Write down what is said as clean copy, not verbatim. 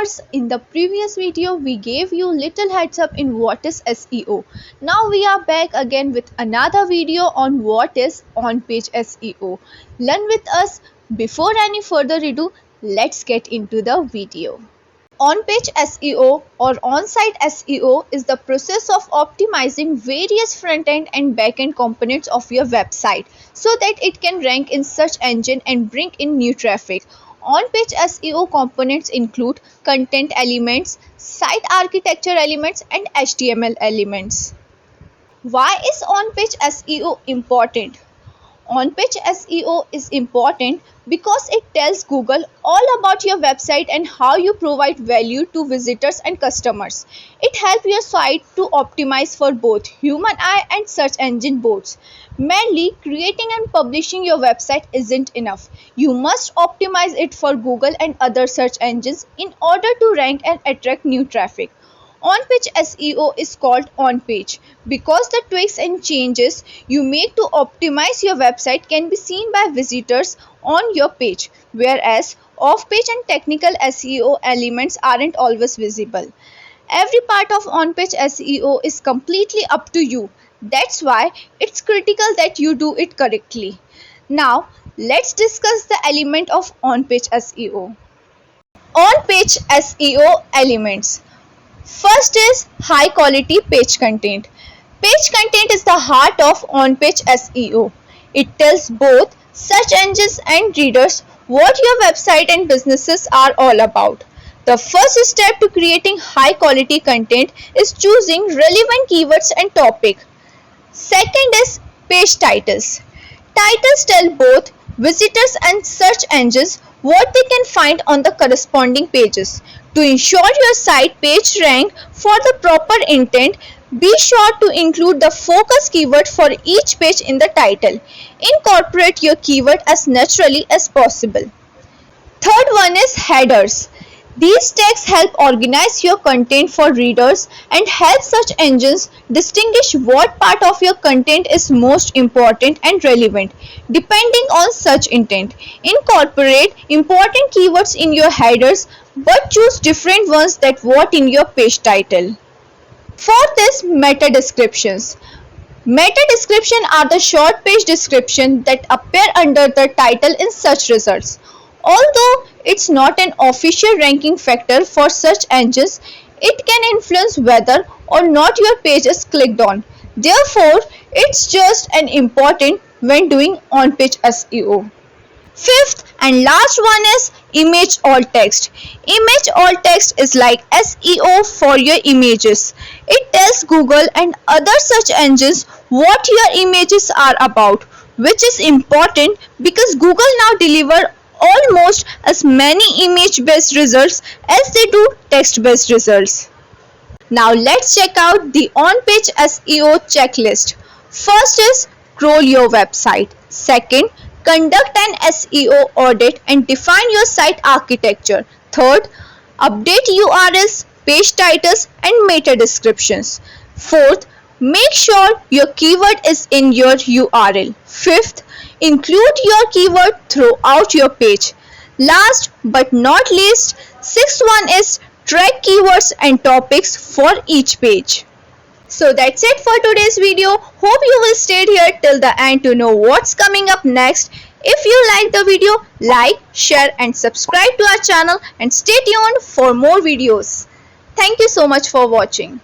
viewers, in the previous video we gave you little heads up in what is SEO. Now we are back again with another video on what is on-page SEO. Learn with us. Before any further ado, let's get into the video. On-page SEO or on-site SEO is the process of optimizing various front-end and back-end components of your website so that it can rank in search engine and bring in new traffic. On-page SEO components include content elements, site architecture elements, and HTML elements. Why is on-page SEO important? On-page SEO is important because it tells Google all about your website and how you provide value to visitors and customers. It helps your site to optimize for both human eye and search engine boards. Mainly, creating and publishing your website isn't enough. You must optimize it for Google and other search engines in order to rank and attract new traffic. On-page SEO is called on-page because the tweaks and changes you make to optimize your website can be seen by visitors on your page, whereas off-page and technical SEO elements aren't always visible. Every part of on-page SEO is completely up to you. That's why it's critical that you do it correctly. Now, let's discuss the element of on-page SEO. On-page SEO elements. First is high quality page content. Page content is the heart of on-page SEO. It tells both search engines and readers what your website and businesses are all about. The first step to creating high quality content is choosing relevant keywords and topic. Second is page titles. Titles tell both visitors and search engines what they can find on the corresponding pages. To ensure your site page rank for the proper intent, be sure to include the focus keyword for each page in the title. Incorporate your keyword as naturally as possible. Third one is headers. These tags help organize your content for readers and help search engines distinguish what part of your content is most important and relevant, depending on search intent. Incorporate important keywords in your headers, but choose different ones than what in your page title. Fourth is meta descriptions. Meta descriptions are the short page descriptions that appear under the title in search results. Although it's not an official ranking factor for search engines, it can influence whether or not your page is clicked on. Therefore, it's just as important when doing on-page SEO. Fifth and last one is image alt text. Image alt text is like SEO for your images. It tells Google and other search engines what your images are about, which is important because Google now deliver almost as many image-based results as they do text-based results. Now let's check out the on-page SEO checklist. First is crawl your website. Second, conduct an SEO audit and define your site architecture. Third, update URLs, page titles, and meta descriptions. Fourth, make sure your keyword is in your URL. Fifth, include your keyword throughout your page. Last but not least, sixth one is track keywords and topics for each page. So that's it for today's video. Hope you will stay here till the end to know what's coming up next. If you like the video, like, share and subscribe to our channel and stay tuned for more videos. Thank you so much for watching.